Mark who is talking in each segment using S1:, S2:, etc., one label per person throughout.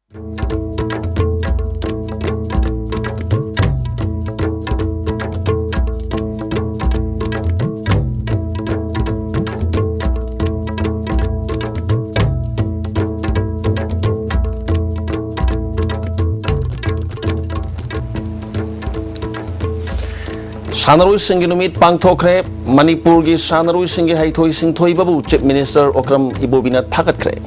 S1: Sanarui Singh Numit Pangthokre, Manipur gi Sanarui Singh Haithoi Singh Thoi Babu, Chief Minister Okram Ibobina Thakatre.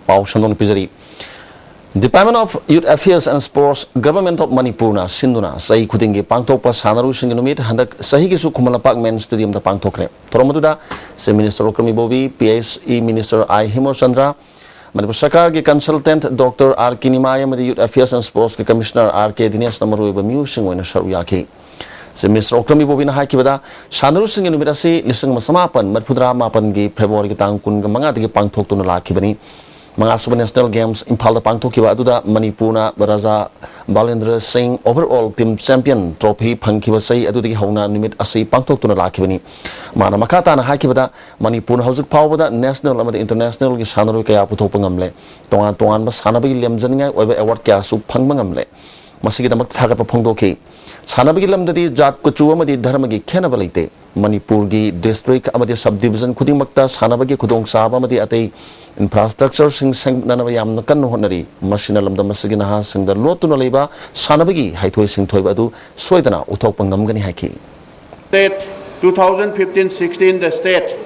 S1: Pau Shandong Pizari. Department of Youth Affairs and Sports, Government of Manipur na Sinduna, Sai Kudingi Pangtokpa Sanarui Singh Numit, Handak Sahigisu Kumalapak Men Stadium the Pangtokre. Toromaduda, Se Minister Okrami Bobi, PSE Minister I Himo Chandra, Manipur Sarkar ki Consultant Dr. R. Kinimaya, Madi Youth Affairs and Sports ki Commissioner R. K. Dinesh Namaru Bamu Singwena Sharuyaki. Se Minister Okrami Bobi na Hakibada, Sanarui Singh Numitasi, Lisang Masamapan, Madpudra Mapan gi February Tang Kun Mangati Pangtok to Nalakibani. Mga Super National Games Impala Pangtokiba Aduda Manipurna Baraza Balendra Singh overall team champion trophy Pangkiba Say Adudi Hauna Nimit Asi Pangtok Tuna Lakibani. Mana Makata na Hakibada Manipur Housuk Power National and International Gishanru Kaya Putopangamle. Tongan Mas Hanabi Lemzania over Award Kasu Pangmangamle. Masigida Maktaga Pongdoki. Sanabi Lamdadi Jat Kuchuamadi Dharmagi Kenabalite. Manipurgi district Amadi subdivision Kudimakta Sanabagi Kudong Sabamadi Ate infrastructure sing Nanavayam Nakan Honari, Machinalam the Masigina sing the Lotuna Leba, Sanabagi, Haitoi sing Toibadu, Soidana, Utopangamgani Haki.
S2: State 2015-16, the state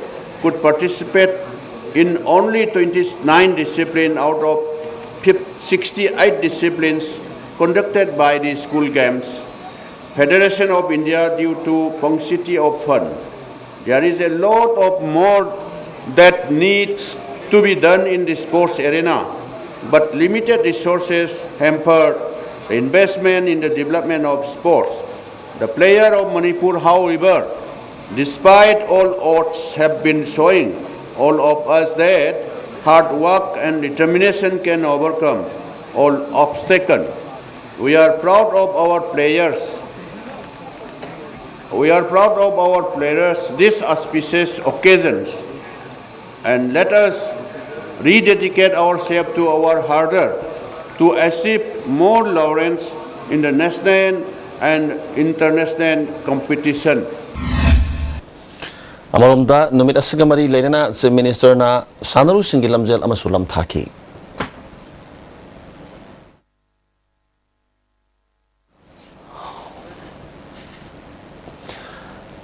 S2: could participate in only 29 disciplines out of 68 disciplines conducted by the school games. Federation of India due to paucity of fund. There is a lot of more that needs to be done in the sports arena, but limited resources hamper the investment in the development of sports. The player of Manipur, however, despite all odds, have been showing all of us that hard work and determination can overcome all obstacles. We are proud of our players. These auspicious occasions, and let us rededicate ourselves to our harder to achieve more laurels in the national and international competition.
S1: Amaromda Numit Asigamari Lena, the Minister na Sanarui Singh Lamjel Amasulam Taki.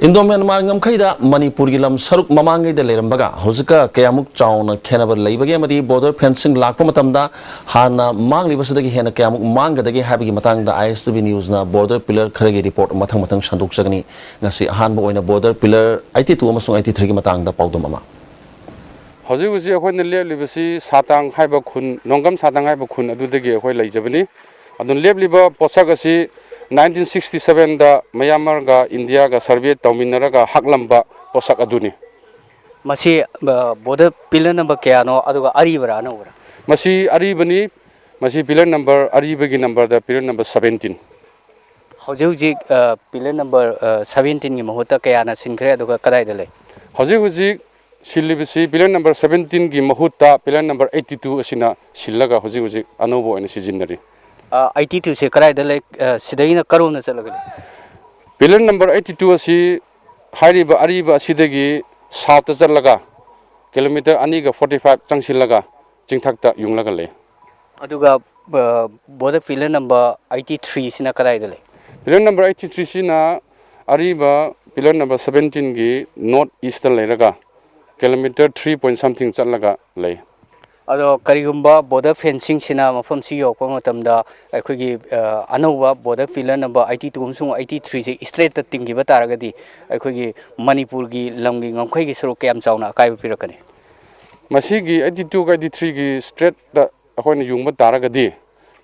S1: Indo Myanmar Kaida, Manipur Gilam Saruk Mamangi de Lerembaga, Hosika, Kayamuk Chown, Kenabar Labagamadi, border fencing Lakomatamda, Hana Mang Libasaki Hena Kayamuk Manga, the Happy Matang, the Istv News na border pillar Karagi report Matang Matang Shanduk Sagani, Nasi Hanbo in a border pillar, IT2 Amasung IT3 Matang, the Paudomama.
S3: Hosi was when the Libasi, Satang, Hibakun, Nongam Satang Hibakun, Adu the Gay, like Jabani, Adun Liba, Posagasi. 1967 da Myanmar ga India ga survey tauminaraga haklamba posak aduni
S4: masi border pillar number kayano aduga aribara na ora
S3: masi aribani masi pillar number aribagi number da pillar number 17
S4: hojik pillar number 17 gi mahota kayana sinkre aduga kadai dale
S3: hojik silibisi pillar number 17 gi mahutta pillar number 82 asina sillaga hojik anobo ene sijinari
S4: IT2 se karai dale sidaina karom na chalagale
S3: pillar number 82 asi hairiba ariba sidagi south chalaga kilometer aniga 45 changsilaga chingthakta yunglaga le
S4: aduga border pillar number 83 sina karai dale
S3: pillar number 83 sina ariba pillar number 17 gi north east leraga kilometer 3 point something chalaga le
S4: ado karigumba border fencing sina mafam si yok pamatamda akhoi anova border pillar number 82 amsung 83 se straight ta tingi bataragadi akhoi Manipur gi lamgi ngamkhoi gi soro kyam chauna kai pirakani
S3: masi gi 82 ga 83 gi straight ta akhoi na yungba taragadi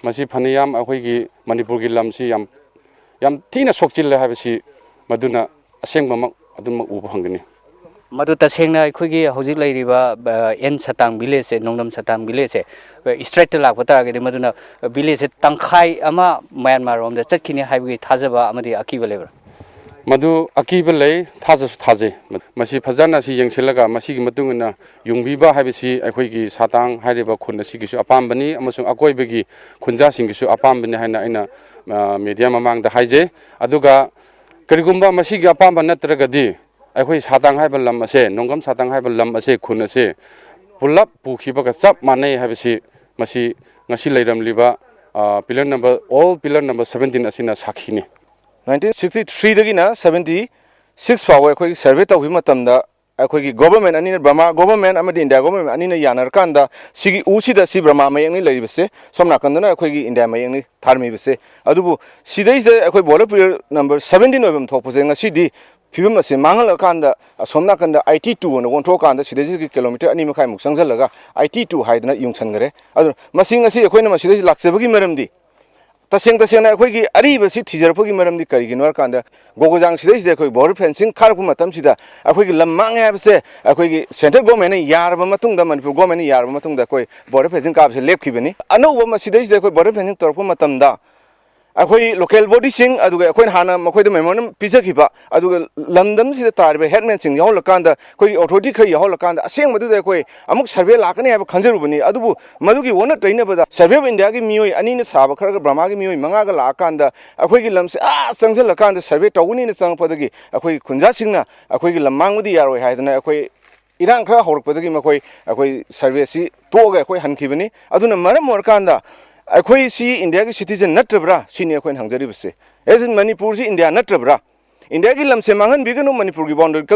S3: masi phaniyam akhoi gi Manipur gi lamsi yam thina sokchil la habasi maduna asengma mak adum uba hangani
S4: Madu tasengna akhoi hojik leiriba en satang village nongnam satang village straight lak pata ge maduna village tangkhai ama Myanmar rom da chatkini haibi thajaba amadi akiba leber
S3: madu akiba lei thajas thaje masi phajana si yengsilaga masi gi matungna yungbiba haibisi akhoi gi satang hairiba khun asi gi su apambani amasung akoibegi khunja sing gi su apambani haina aina media mamang da haije aduga karigumba masi gi apamba natragadi akhoi satang haiba lam ase nongam satang haiba lam ase khun ase pulap pukhiba ka chap manai habisi masi ngasi leiram liba pillar number 17 asina sakhini
S5: 1963 dagina 76 fawe akhoi survey tawhi matamda akhoi government ani Burma government amadi India government ani na yanar kanda sigi usida si Burma mayang ni leibase somna kandana akhoi India mayang ni tharmi base adubu sidai de akhoi border pillar number 17 oibam thokpose ngasi di Pibum se mangal kanda somna kanda IT2 no control kanda sidai kilometer ani makhai muk sangjalaga IT2 haidna yungsan gare adu masing asi akhoi na masidai laksebagi maramdi taseng akhoi ariba si thijarpagi maramdi karigino kanda gogojang sidai akhoi border fencing kharpu matam sida akhoi lamang habse akhoi central government yarba matungda Manipur government yarba matungda akhoi border fencing kapse lepkhibani anoba masidai akhoi border fencing torpu matamda akhoi local body sing aduga akhoi hana makhoi memorandum pijakhiba aduga landam sida tarbe headman sing yahol kanda akhoi authority khai yahol kanda aseng madu da akhoi amuk survey lakani haba khanjarubani adubu madugi wona traina bada survey of India gi mioi ani na saba khara Burma gi mioi manga ga lakanda akhoi gi lamse changjal kanda survey tawuni na changpadagi akhoi khunja singna akhoi gi lamang mudi yaroi haidana akhoi irang khara horukpadagi makhoi akhoi survey si toga akhoi hankhibani aduna maram morkanda akhoi si India ki citizen natrabra sini akhoi hangjari base as in Manipur si India natrabra India ki lamse mangan bigano Manipur gi boundary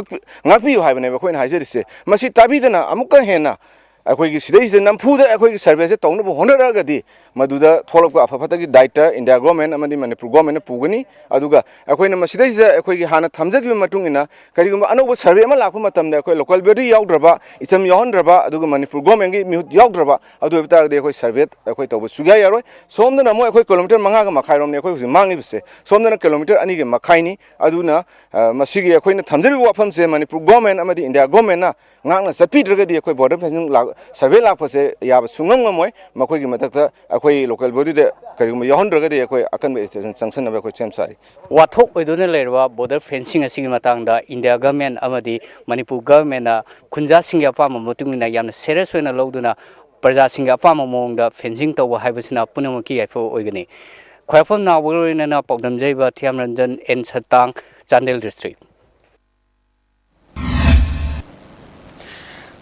S5: ngakpi yo haibane akhoi haijari se masi tabidana amukka hena akhoi gi sidai de nampuda akhoi gi service tawna bo honora gadi maduda tholokpa afafata gi daita India government amadi Manipur government pugani aduga akhoi na masidai de akhoi gi hana thamjagi matungina karigumba anoba survey ma lakpa matamda akhoi local body yaugdraba icham yahondraba aduga Manipur government gi mihut yaugdraba adu bitar de akhoi survey akhoi tawba sugya yaroi somdana mo akhoi kilometer manga ga makhai rom ne akhoi mangi bse somdana kilometer ani ge makhai ni aduna masigi akhoi na thamjari wafam se Manipur government amadi India government na ngakna sapi dragadi akhoi border fencing survey lakpase yaba sungam ngamoi makhoi gi matakta akhoi local body de karigum yahondragadi akhoi akanba station sanction na akhoi chemsari
S4: wathok oidone lerwa border fencing asigi matangda India government amadi Manipur government na khunja singya pama motungina yamna serious oina loduna praja singya pama mongda fencing tawba haibasina punamaki aifo oigani khwaifam na bolorina na pogdam jaiba thiamranjan en satang Chandel district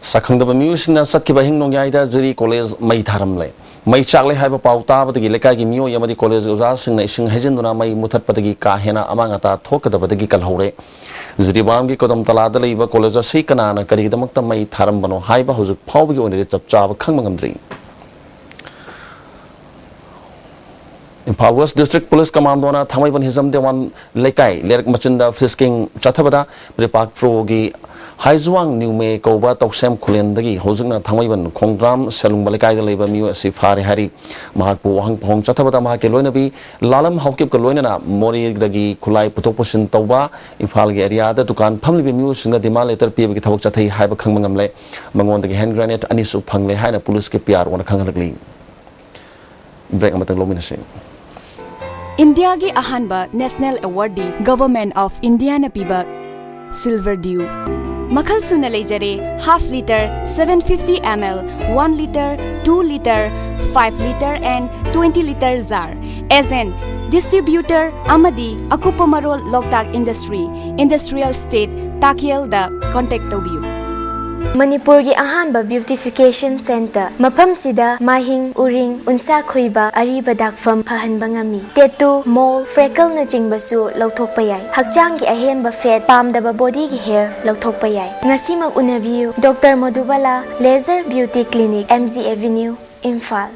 S1: Sakhangdaba Musing Satkiba Hingnong Yaida Juri College Mai Tharamle. Mai Chakle have a pauta, but the Lekagi Mu Yamadi College Uzas in Nation Hajenduna Mai Mutat Patagi Kahena Amangata Toka the Patagi Hore. Zribamgi Kodam Talada Liva College Sikana, Karidamakta Mai Tharambano, Haiba who's a Paubi on the Java Kangamandri. In Powers District Police Commandona, Tamaban Hisam de one Lekai, Lerk Machunda Frisking Chatabada, Prepak Frogi. Haizuang New May Koba Toksem Kulendagi, Hosuna Tamaban, Kongdram, Salum Malakai, the labor mu Sifari Hari, Mahapu Hong Chatabata Mahakiloinabi, Lalam Hokip Kaloina, Mori Dagi, Kulai Putoposin Toba, Ifalgi area, the Tukan, Pamli Mus in the Dima later Pivik Tawchati, Hyperkangamle, Mangon the hand granite, Anisu Pangle, Hina Police Kipiar, on a Kangalagli. Break up the luminous.
S6: India gi ahanba National Awardee Government of India na piba Silver Dew. Makhal suna lejare half liter, 750 ml, 1 liter, 2 liter, 5 liter and 20 liter jar. As an distributor Amadi Akupamarol Loktak Industry, Industrial State, Takiel da contact tobiu.
S7: Manipur gi ahanba beautification center mafam sida mahing uring unsa khoiba ariba dakfam phahanba ngami tattoo mole freckle na chingbasu lauthokpa yai hakchang gi ahenba fat pamdaba body gi hair lauthokpa yai ngasi mag unabiu Dr. Madhubala Laser Beauty Clinic MZ Avenue Imphal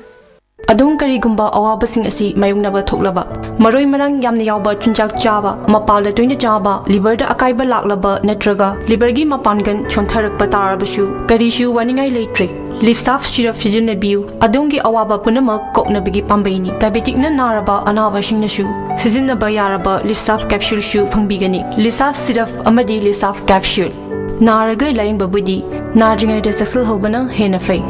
S8: Adung karigumba awabasing asi mayungnaba thoklaba maroi marang yamna yawba chunjak chaba mapalda toina chaba liver da akaiba laklaba natraga liver gi mapangan chontharakpa tarabasu karishu waningai leitre lifsaf syrup sijinabiu adungi awaba punamak koknabigi pambaini diabetic na naraba anabasing nasu sizinaba yaraba lifsaf capsule shu phangbigani lifsaf syrup amadi lifsaf capsule नारगै लायंगबबुदि नाद्रिङैदा चक्सलहौबना हेना फै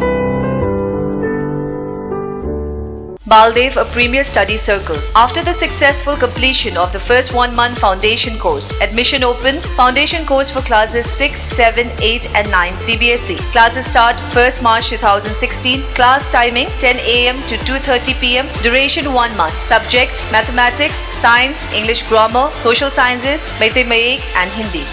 S9: Baldev, a premier study circle. After the successful completion of the first 1-month foundation course, admission opens. Foundation course for classes 6, 7, 8 and 9 CBSE. Classes start 1st March 2016. Class timing 10 a.m. to 2:30 p.m. Duration 1 month. Subjects mathematics, science, English grammar, social sciences, Mathematics and Hindi.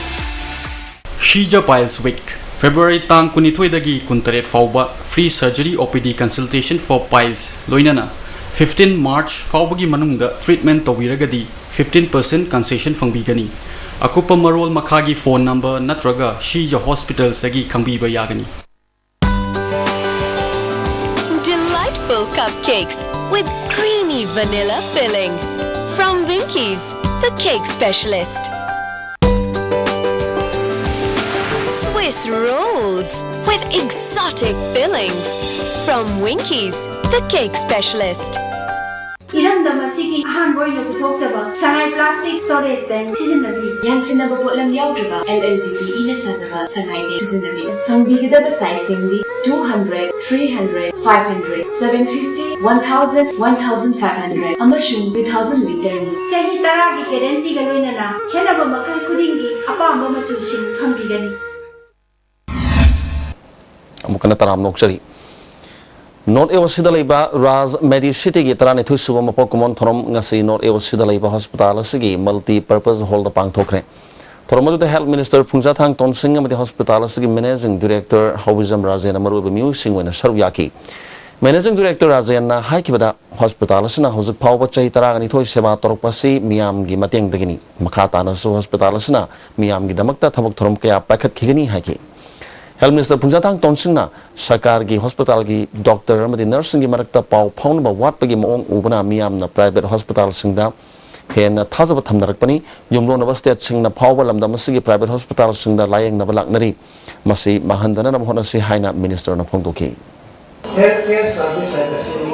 S10: Shija Piles Week. February tang 22 kuntaret fauba free surgery OPD consultation for piles loinana 15 March faubagi manungda treatment tawiragadi 15% concession fangbigani akupa marol makhagi phone number natraga Shija Hospital sagi khangbiba yagani.
S11: Delightful cupcakes with creamy vanilla filling from Winkies, the cake specialist. Swiss rolls with exotic fillings from Winkies, the cake specialist.
S12: इरमदम असिगी अहान बोइनो पुथोक्तबा Sangai plastic storage tank सिजनबी यानसिनबा पोटलम याउद्रबा LLDP इना सजबा संगाई ने सिजनबी फंगबीगदबा साइजिंगदी 200 300 500 750 1000 1500 अमशुं 2000 लीटर नि चाहि तरागी गारंटी गा लोइनना खेनबा मखल खुदिंगी अपाम मचुसिंग फंगबीगनी
S1: अमुकना तराम नोक्चरी North East Sidalaiba Raz Medi City ki tarani thusuba mapokumon thorom ngasi North East Sidalaiba Hospital asigi multi-purpose hall da pangthokre. Thoromadu the Health Minister Phungjathang Tonsing amadi Hospital asigi Managing Director Hawizam Razen amaruba Mu Singwena Saruyaki. Managing Director Razen na haikibada Hospital asina hozuk phawba chahi taragani thoi seba torokpasi miyam gi mateng dagini. Makhata na su Hospital asina miyam gi damakta thabak thorom kaya pakhat khigani haiki. Health Minister Phungjathang Tonsing na Sarkar ki hospital ki doctor amadi nursing ki marakta pau phaunba watpagi maong ubana miyam na private hospital singda hen thazaba thamnarakpani yumlo na state singna phawba lamda masigi private hospital singda layeng na balaknari masi mahandana na mohona si haina minister na phongdoki.
S13: Healthcare service I say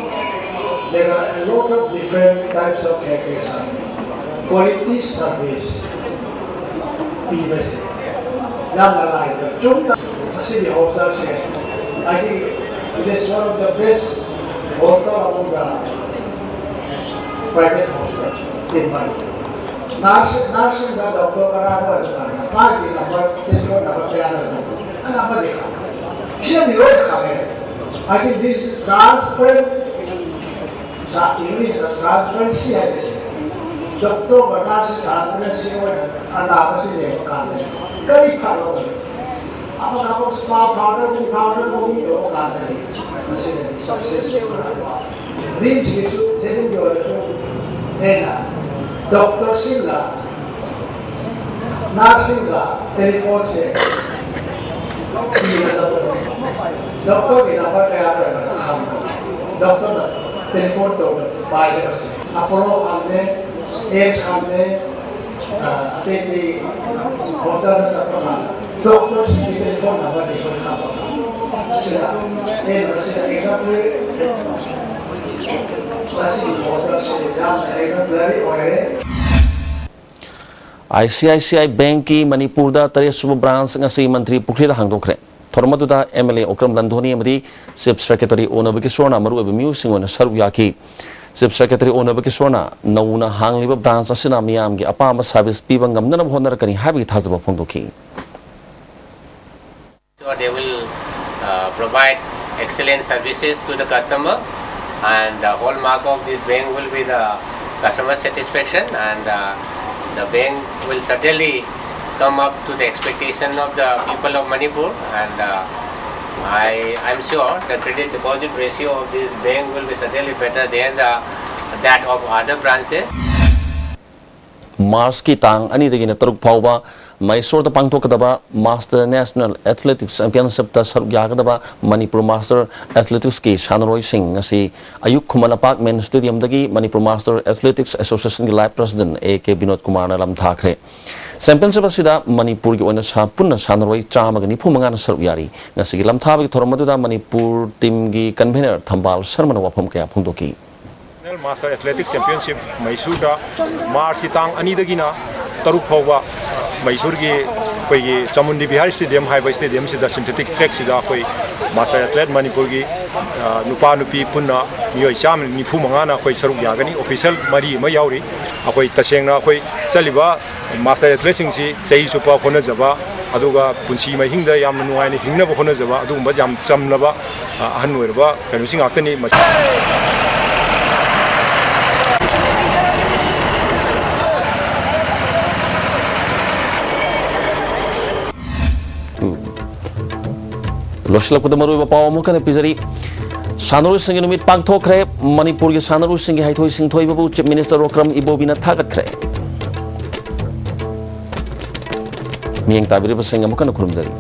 S13: there are a lot of different types of healthcare service. Quality service PBS City hospital I think it is one of the best hospital among the private hospital in Manipur. Nursing का doctor का नाम है पाँच number telephone number पे आना है number देखा किसी भी रोज खाने I think this transparent English transparency है जैसे डॉक्टर बना से transparency है अनाप से देखो काले कभी खाना नहीं अपन आपको स्पा पाउडर को भी दो काले मशीन सक्सेस रीच किसु जेनिंग जो है ना डॉक्टर सिंगा नर्सिंगा टेलीफोन से डॉक्टर के नंबर पे आता है हम डॉक्टर टेलीफोन तो बाहर से अपोलो हमने एम्स हमने अतेती होटल में चपला डॉक्टर से टेलीफोन नंबर देखो हम सिरा ये सिरा example
S1: ICICI Bank ki Manipur da Taresuba branch ngasi Mantri Pukri da hangdokre. Thormadu da MLA Okram Landhoni amadi Chief Secretary Onabikiswarna maru abimu singona saruyaki. Chief Secretary Onabikiswarna nauna hangliba branch asina miyam gi apama service piba ngamnana honarakani habi thazaba phongdoki.
S14: So they will provide excellent services to the customer. And the hallmark of this bank will be the customer satisfaction, and the bank will certainly come up to the expectation of the people of Manipur, and I'm sure the credit deposit ratio of this bank will be certainly better than that of other branches.
S1: Mars ki tang ani dagina taruk phawba Mysore da pangthokadaba Master National Athletics Championship da saruk yagadaba Manipur Master Athletics ki Shanaroi Singh ngasi ayuk Khumalapak Men Stadium dagi Manipur Master Athletics Association ki live president AK Binod Kumar na lam thakre. Championship asida Manipur ki oina punna Shanaroi chamaga nifu manga na saruk yari ngasi ki lam thabagi thoromadu da Manipur team ki convener Thambal Sharma na wafam kaya phungdoki.
S15: Master Athletics Championship Mysore da Mars ki tang ani dagina taruk phawba Mysore ki ꯑꯩꯈꯣꯏꯒꯤ ꯆꯃꯨꯟꯗꯤ Bihar stadium ꯍꯥꯏꯕ ꯁ꯭ꯇꯦꯗꯤꯌꯝꯁꯤꯗ synthetic ꯇ꯭ꯔꯦꯛꯁꯤꯗ ꯑꯩꯈꯣꯏ master athlete ꯃꯅꯤꯄꯨꯔꯒꯤ ꯅꯨꯄꯥ ꯅꯨꯄꯤ ꯄꯨꯟꯅ ꯃꯤꯑꯣꯏ 195ꯅ ꯑꯩꯈꯣꯏ ꯁꯔꯨꯛ ꯌꯥꯒꯅꯤ ꯑꯣꯐꯤꯁꯤꯌꯦꯜ 4 ꯑꯃ ꯌꯥꯎꯔꯤ ꯑꯩꯈꯣꯏ ꯇꯁꯦꯡꯅ ꯑꯩꯈꯣꯏ ꯆꯠꯂꯤꯕ ꯃꯥꯁꯇꯔ ꯑꯦꯊ꯭ꯂꯦꯠꯁꯤꯡꯁꯤ ꯆꯍꯤ ꯆꯨꯞꯄ ꯍꯣꯠꯅꯖꯕ ꯑꯗꯨꯒ ꯄꯨꯟꯁꯤ ꯃꯍꯤꯡꯗ ꯌꯥꯝꯅ ꯅꯨꯡꯉꯥꯏꯅ ꯍꯤꯡꯅꯕ ꯍꯣꯠꯅꯖꯕ ꯑꯗꯨꯒꯨꯝꯕ ꯌꯥꯝ ꯆꯝꯂꯕ ꯑꯍꯟ ꯑꯣꯏꯔꯕ ꯀꯩꯅꯣꯁꯤꯡ ꯉꯥꯛꯇꯅꯤ
S1: ꯂꯣꯏꯁꯤꯜꯂꯛꯄꯗ ꯃꯔꯨꯑꯣꯏꯕ ꯄꯥꯎ ꯑꯃꯨꯛꯀ ꯄꯤꯖꯔꯤ ꯁꯥꯟꯅꯔꯣꯏꯁꯤꯡꯒꯤ ꯅꯨꯃꯤꯠ ꯄꯥꯡꯊꯣꯛꯈ꯭ꯔꯦ ꯃꯅꯤꯄꯨꯔꯒꯤ ꯁꯥꯟꯅꯔꯣꯏꯁꯤꯡꯒꯤ ꯍꯩꯊꯣꯏ ꯁꯤꯡꯊꯣꯏꯕꯕꯨ ꯆꯤꯞ ꯃꯤꯅꯤꯁꯇꯔ ꯔꯣꯀ꯭ꯔꯝ ꯏꯕꯣꯕꯤꯅ ꯊꯥꯒꯠꯈ꯭ꯔꯦ ꯃꯤꯠꯌꯦꯡ ꯇꯥꯕꯤꯔꯤꯕꯁꯤꯡ ꯑꯃꯨꯛꯀ ꯈꯨꯔꯨꯝꯖꯔꯤ